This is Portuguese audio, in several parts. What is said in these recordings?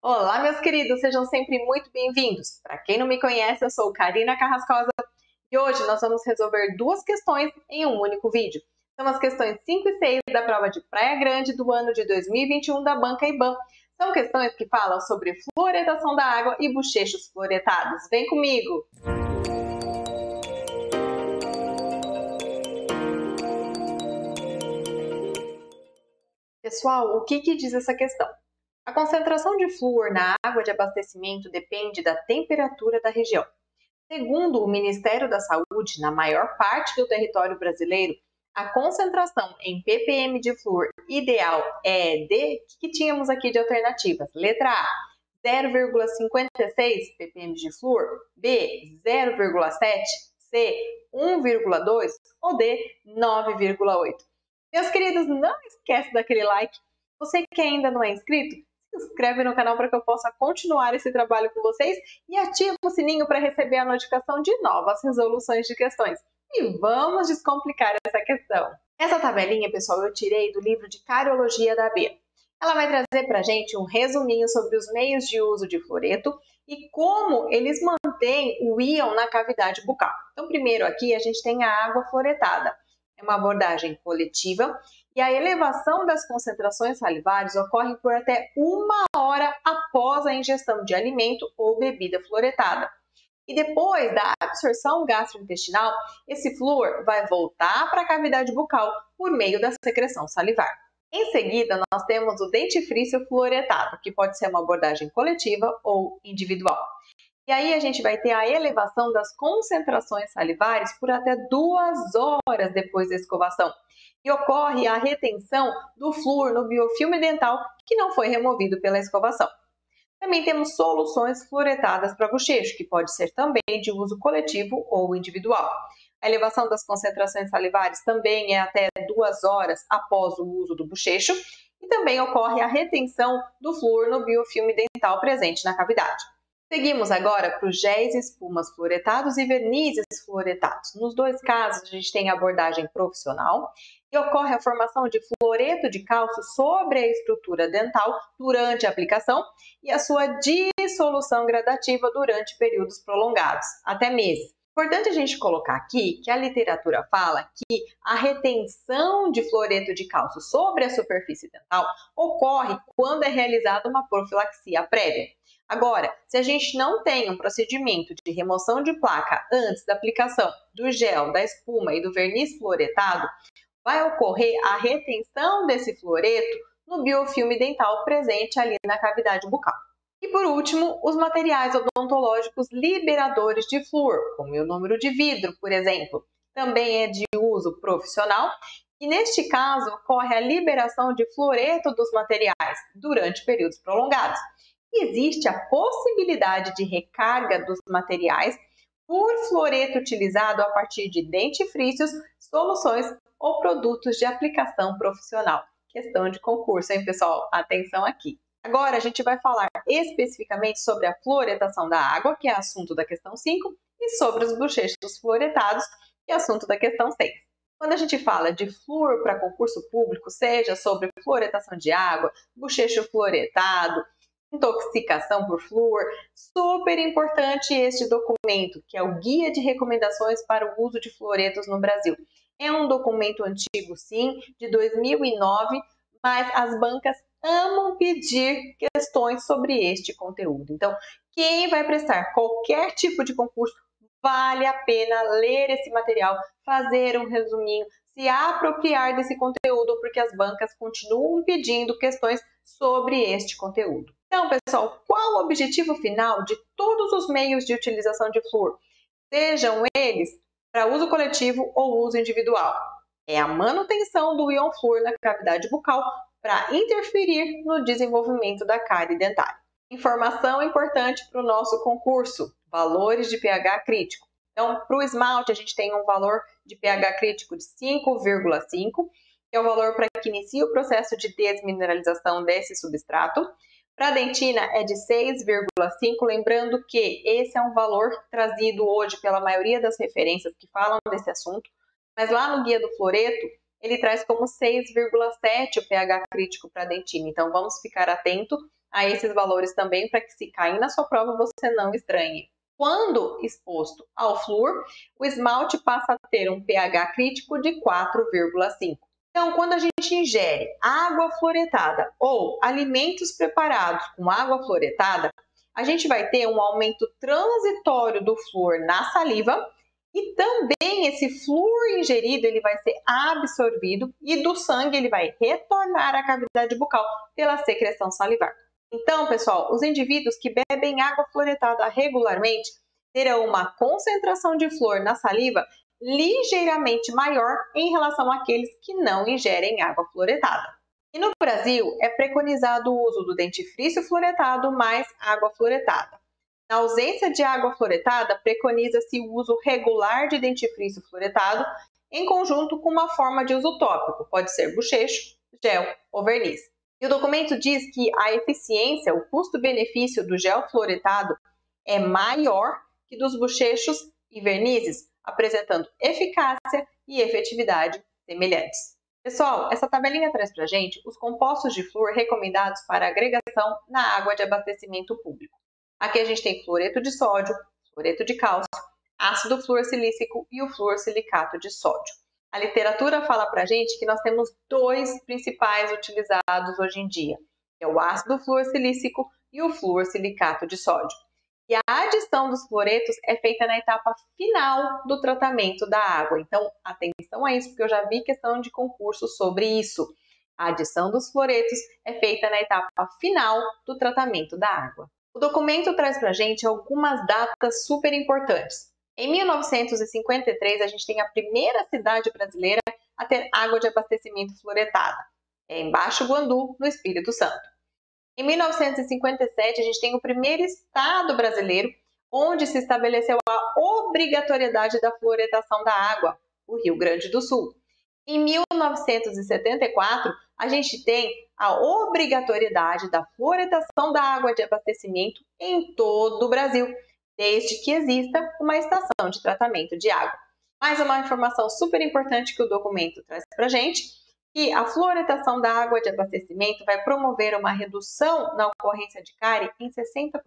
Olá, meus queridos, sejam sempre muito bem-vindos. Para quem não me conhece, eu sou Karina Carrascosa e hoje nós vamos resolver duas questões em um único vídeo. São as questões 5 e 6 da prova de Praia Grande do ano de 2021 da Banca IBAN. São questões que falam sobre fluoretação da água e bochechos fluoretados. Vem comigo! Pessoal, o que diz essa questão? A concentração de flúor na água de abastecimento depende da temperatura da região. Segundo o Ministério da Saúde, na maior parte do território brasileiro, a concentração em ppm de flúor ideal é de... O que tínhamos aqui de alternativas? Letra A, 0,56 ppm de flúor, B, 0,7, C, 1,2 ou D, 9,8. Meus queridos, não esquece daquele like. Você que ainda não é inscrito, se inscreve no canal para que eu possa continuar esse trabalho com vocês e ativa o sininho para receber a notificação de novas resoluções de questões. E vamos descomplicar essa questão. Essa tabelinha, pessoal, eu tirei do livro de Cariologia da AB. Ela vai trazer para a gente um resuminho sobre os meios de uso de fluoreto e como eles mantêm o íon na cavidade bucal. Então, primeiro aqui a gente tem a água fluoretada. É uma abordagem coletiva e a elevação das concentrações salivares ocorre por até 1 hora após a ingestão de alimento ou bebida fluoretada. E depois da absorção gastrointestinal, esse flúor vai voltar para a cavidade bucal por meio da secreção salivar. Em seguida, nós temos o dentifrício fluoretado, que pode ser uma abordagem coletiva ou individual. E aí a gente vai ter a elevação das concentrações salivares por até 2 horas depois da escovação. E ocorre a retenção do flúor no biofilme dental que não foi removido pela escovação. Também temos soluções fluoretadas para bochecho, que pode ser também de uso coletivo ou individual. A elevação das concentrações salivares também é até 2 horas após o uso do bochecho e também ocorre a retenção do flúor no biofilme dental presente na cavidade. Seguimos agora para os géis e espumas fluoretados e vernizes fluoretados. Nos dois casos, a gente tem a abordagem profissional e ocorre a formação de fluoreto de cálcio sobre a estrutura dental durante a aplicação e a sua dissolução gradativa durante períodos prolongados, até meses. Importante a gente colocar aqui que a literatura fala que a retenção de fluoreto de cálcio sobre a superfície dental ocorre quando é realizada uma profilaxia prévia. Agora, se a gente não tem um procedimento de remoção de placa antes da aplicação do gel, da espuma e do verniz fluoretado, vai ocorrer a retenção desse fluoreto no biofilme dental presente ali na cavidade bucal. E por último, os materiais odontológicos liberadores de flúor, como o ionômero de vidro, por exemplo, também é de uso profissional e neste caso ocorre a liberação de fluoreto dos materiais durante períodos prolongados. Existe a possibilidade de recarga dos materiais por fluoreto utilizado a partir de dentifrícios, soluções ou produtos de aplicação profissional. Questão de concurso, hein, pessoal? Atenção aqui. Agora a gente vai falar especificamente sobre a fluoretação da água, que é assunto da questão 5, e sobre os bochechos fluoretados, que é assunto da questão 6. Quando a gente fala de flúor para concurso público, seja sobre fluoretação de água, bochecho fluoretado, intoxicação por flúor, super importante este documento, que é o Guia de Recomendações para o Uso de Fluoretos no Brasil. É um documento antigo, sim, de 2009, mas as bancas amam pedir questões sobre este conteúdo. Então, quem vai prestar qualquer tipo de concurso, vale a pena ler esse material, fazer um resuminho, se apropriar desse conteúdo, porque as bancas continuam pedindo questões sobre este conteúdo. Então, pessoal, qual o objetivo final de todos os meios de utilização de flúor? Sejam eles para uso coletivo ou uso individual. É a manutenção do íon flúor na cavidade bucal para interferir no desenvolvimento da cárie dentária. Informação importante para o nosso concurso, valores de pH crítico. Então, para o esmalte, a gente tem um valor de pH crítico de 5,5, que é o valor para que inicie o processo de desmineralização desse substrato. Para a dentina é de 6,5, lembrando que esse é um valor trazido hoje pela maioria das referências que falam desse assunto, mas lá no Guia do Fluoreto, ele traz como 6,7 o pH crítico para a dentina. Então, vamos ficar atento a esses valores também, para que se cair na sua prova você não estranhe. Quando exposto ao flúor, o esmalte passa a ter um pH crítico de 4,5. Então, quando a gente ingere água fluoretada ou alimentos preparados com água fluoretada, a gente vai ter um aumento transitório do flúor na saliva e também esse flúor ingerido ele vai ser absorvido e do sangue ele vai retornar à cavidade bucal pela secreção salivar. Então, pessoal, os indivíduos que bebem água fluoretada regularmente terão uma concentração de flúor na saliva ligeiramente maior em relação àqueles que não ingerem água fluoretada. E no Brasil, é preconizado o uso do dentifrício fluoretado mais água fluoretada. Na ausência de água fluoretada, preconiza-se o uso regular de dentifrício fluoretado em conjunto com uma forma de uso tópico, pode ser bochecho, gel ou verniz. E o documento diz que a eficiência, o custo-benefício do gel fluoretado é maior que dos bochechos e vernizes, apresentando eficácia e efetividade semelhantes. Pessoal, essa tabelinha traz para a gente os compostos de flúor recomendados para agregação na água de abastecimento público. Aqui a gente tem fluoreto de sódio, fluoreto de cálcio, ácido fluorsilícico e o fluorsilicato de sódio. A literatura fala para a gente que nós temos dois principais utilizados hoje em dia, que é o ácido fluorsilícico e o fluorsilicato de sódio. E a adição dos fluoretos é feita na etapa final do tratamento da água. Então, atenção a isso, porque eu já vi questão de concurso sobre isso. A adição dos fluoretos é feita na etapa final do tratamento da água. O documento traz para a gente algumas datas super importantes. Em 1953, a gente tem a primeira cidade brasileira a ter água de abastecimento fluoretada. É em Baixo Guandu, no Espírito Santo. Em 1957, a gente tem o primeiro estado brasileiro onde se estabeleceu a obrigatoriedade da fluoretação da água, o Rio Grande do Sul. Em 1974, a gente tem a obrigatoriedade da fluoretação da água de abastecimento em todo o Brasil, desde que exista uma estação de tratamento de água. Mais uma informação super importante que o documento traz para a gente, que a fluoretação da água de abastecimento vai promover uma redução na ocorrência de cárie em 60%.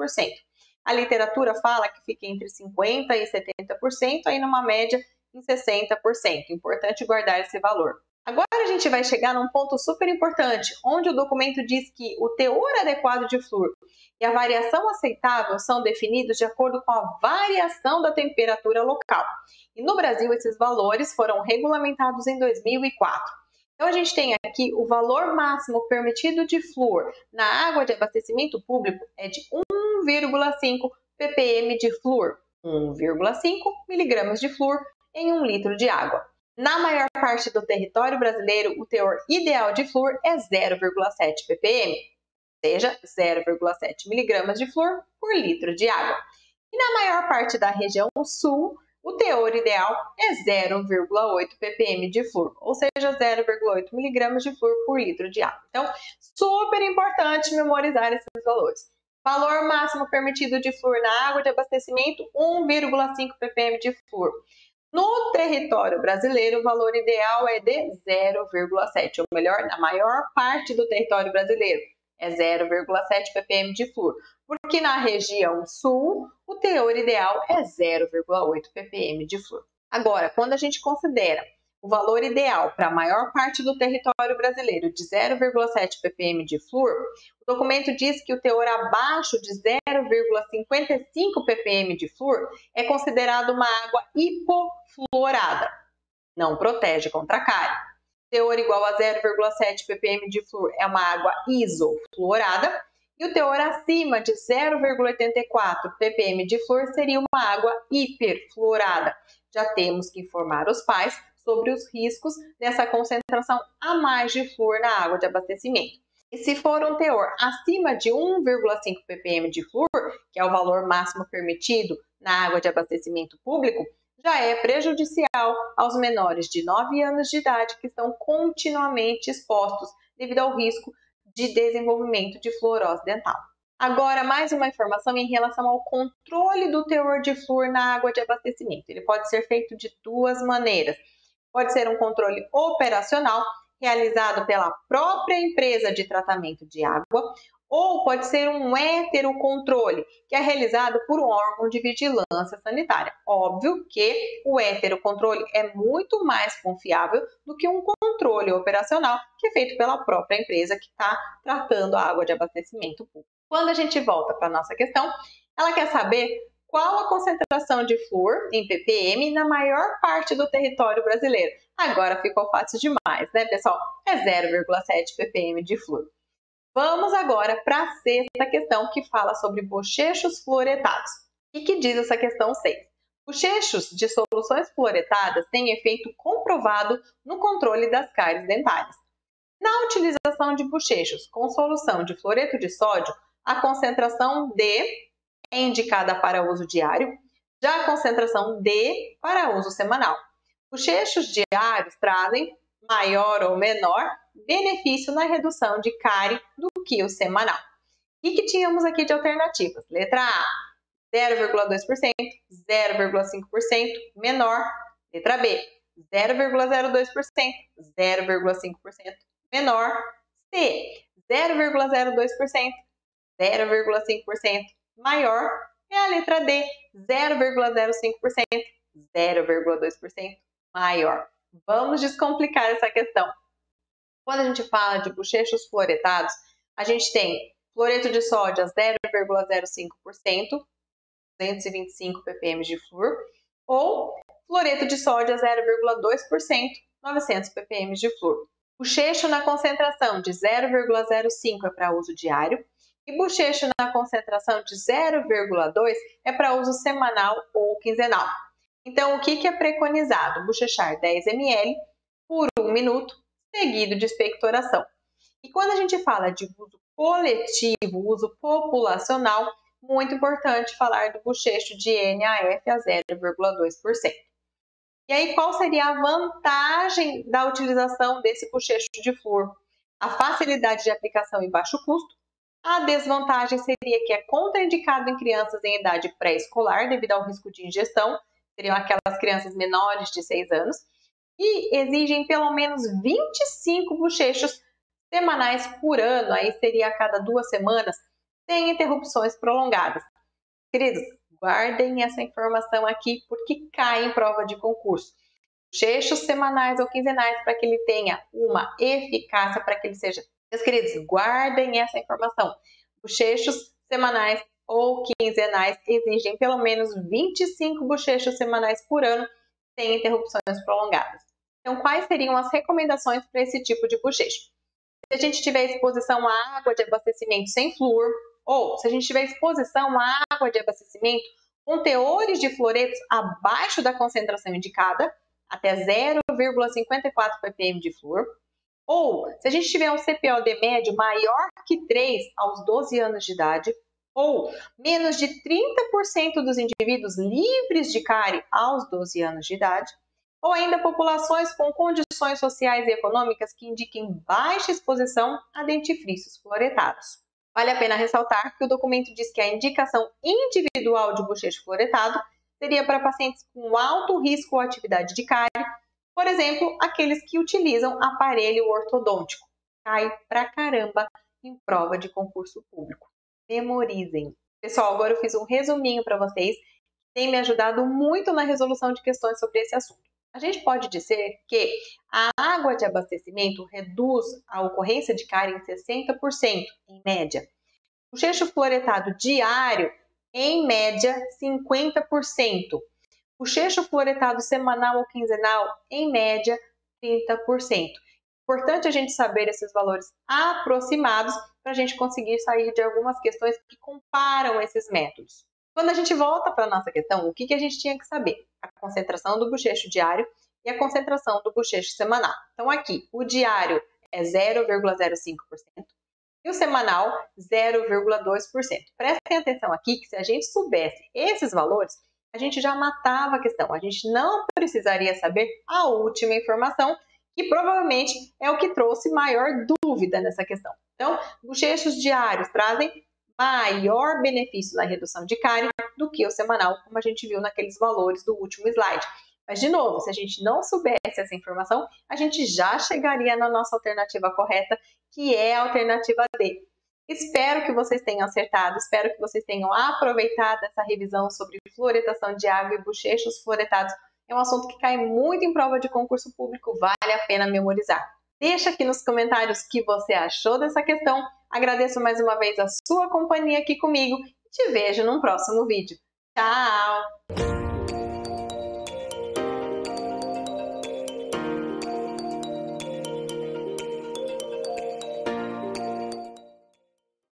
A literatura fala que fica entre 50% e 70%, aí numa média em 60%. Importante guardar esse valor. Agora a gente vai chegar num ponto super importante, onde o documento diz que o teor adequado de flúor e a variação aceitável são definidos de acordo com a variação da temperatura local. E no Brasil, esses valores foram regulamentados em 2004. Então, a gente tem aqui o valor máximo permitido de flúor na água de abastecimento público é de 1,5 ppm de flúor, 1,5 mg de flúor em 1 litro de água. Na maior parte do território brasileiro, o teor ideal de flúor é 0,7 ppm, ou seja, 0,7 mg de flúor por litro de água. E na maior parte da região sul, o teor ideal é 0,8 ppm de flúor, ou seja, 0,8 mg de flúor por litro de água. Então, super importante memorizar esses valores. Valor máximo permitido de flúor na água de abastecimento, 1,5 ppm de flúor. No território brasileiro, o valor ideal é de 0,7, ou melhor, na maior parte do território brasileiro, é 0,7 ppm de flúor, porque na região sul, o teor ideal é 0,8 ppm de flúor. Agora, quando a gente considera o valor ideal para a maior parte do território brasileiro de 0,7 ppm de flúor, o documento diz que o teor abaixo de 0,55 ppm de flúor é considerado uma água hipofluorada, não protege contra a cárie. Teor igual a 0,7 ppm de flúor é uma água isofluorada, e o teor acima de 0,84 ppm de flúor seria uma água hiperfluorada. Já temos que informar os pais sobre os riscos dessa concentração a mais de flúor na água de abastecimento. E se for um teor acima de 1,5 ppm de flúor, que é o valor máximo permitido na água de abastecimento público, já é prejudicial aos menores de 9 anos de idade que estão continuamente expostos devido ao risco de desenvolvimento de fluorose dental. Agora, mais uma informação em relação ao controle do teor de flúor na água de abastecimento. Ele pode ser feito de duas maneiras. Pode ser um controle operacional, realizado pela própria empresa de tratamento de água, Ou pode ser um heterocontrole, que é realizado por um órgão de vigilância sanitária. Óbvio que o heterocontrole é muito mais confiável do que um controle operacional, que é feito pela própria empresa que está tratando a água de abastecimento público. Quando a gente volta para a nossa questão, ela quer saber qual a concentração de flúor em ppm na maior parte do território brasileiro. Agora ficou fácil demais, né, pessoal? É 0,7 ppm de flúor. Vamos agora para a sexta questão, que fala sobre bochechos fluoretados. O que diz essa questão 6? Bochechos de soluções fluoretadas têm efeito comprovado no controle das cáries dentárias. Na utilização de bochechos com solução de fluoreto de sódio, a concentração D é indicada para uso diário, já a concentração D para uso semanal. Bochechos diários trazem maior ou menor benefício na redução de cárie do que o semanal. O que tínhamos aqui de alternativas? Letra A, 0,2%, 0,5% menor. Letra B, 0,02%, 0,5% menor. C, 0,02%, 0,5% maior. E a letra D, 0,05%, 0,2% maior. Vamos descomplicar essa questão. Quando a gente fala de bochechos fluoretados, a gente tem fluoreto de sódio a 0,05%, 225 ppm de flúor, ou fluoreto de sódio a 0,2%, 900 ppm de flúor. Bochecho na concentração de 0,05 é para uso diário e bochecho na concentração de 0,2 é para uso semanal ou quinzenal. Então, o que é preconizado? Bochechar 10 ml por 1 minuto, seguido de expectoração. E quando a gente fala de uso coletivo, uso populacional, muito importante falar do bochecho de NaF a 0,2%. E aí, qual seria a vantagem da utilização desse bochecho de flúor? A facilidade de aplicação e baixo custo. A desvantagem seria que é contraindicado em crianças em idade pré-escolar devido ao risco de ingestão, seriam aquelas crianças menores de 6 anos, e exigem pelo menos 25 bochechos semanais por ano, aí seria a cada 2 semanas, sem interrupções prolongadas. Queridos, guardem essa informação aqui porque cai em prova de concurso. Bochechos semanais ou quinzenais para que ele tenha uma eficácia, para que ele seja... Meus queridos, guardem essa informação. Bochechos semanais ou quinzenais exigem pelo menos 25 bochechos semanais por ano, sem interrupções prolongadas. Então, quais seriam as recomendações para esse tipo de bochecho? Se a gente tiver exposição à água de abastecimento sem flúor, ou se a gente tiver exposição à água de abastecimento com teores de fluoretos abaixo da concentração indicada, até 0,54 ppm de flúor, ou se a gente tiver um CPOD médio maior que 3 aos 12 anos de idade, ou menos de 30% dos indivíduos livres de cárie aos 12 anos de idade, ou ainda populações com condições sociais e econômicas que indiquem baixa exposição a dentifrícios fluoretados. Vale a pena ressaltar que o documento diz que a indicação individual de bochecho fluoretado seria para pacientes com alto risco ou atividade de cárie, por exemplo, aqueles que utilizam aparelho ortodôntico. Cai pra caramba em prova de concurso público. Memorizem. Pessoal, agora eu fiz um resuminho para vocês, que tem me ajudado muito na resolução de questões sobre esse assunto. A gente pode dizer que a água de abastecimento reduz a ocorrência de cárie em 60%, em média. O bochecho fluoretado diário, em média, 50%. Bochecho fluoretado semanal ou quinzenal, em média, 30%. Importante a gente saber esses valores aproximados para a gente conseguir sair de algumas questões que comparam esses métodos. Quando a gente volta para a nossa questão, o que a gente tinha que saber? A concentração do bochecho diário e a concentração do bochecho semanal. Então, aqui, o diário é 0,05% e o semanal 0,2%. Prestem atenção aqui que se a gente soubesse esses valores, a gente já matava a questão. A gente não precisaria saber a última informação, que provavelmente é o que trouxe maior dúvida nessa questão. Então, bochechos diários trazem maior benefício na redução de cárie do que o semanal, como a gente viu naqueles valores do último slide. Mas, de novo, se a gente não soubesse essa informação, a gente já chegaria na nossa alternativa correta, que é a alternativa D. Espero que vocês tenham acertado, espero que vocês tenham aproveitado essa revisão sobre fluoretação de água e bochechos fluoretados. É um assunto que cai muito em prova de concurso público, vale a pena memorizar. Deixa aqui nos comentários o que você achou dessa questão. Agradeço mais uma vez a sua companhia aqui comigo e te vejo num próximo vídeo. Tchau!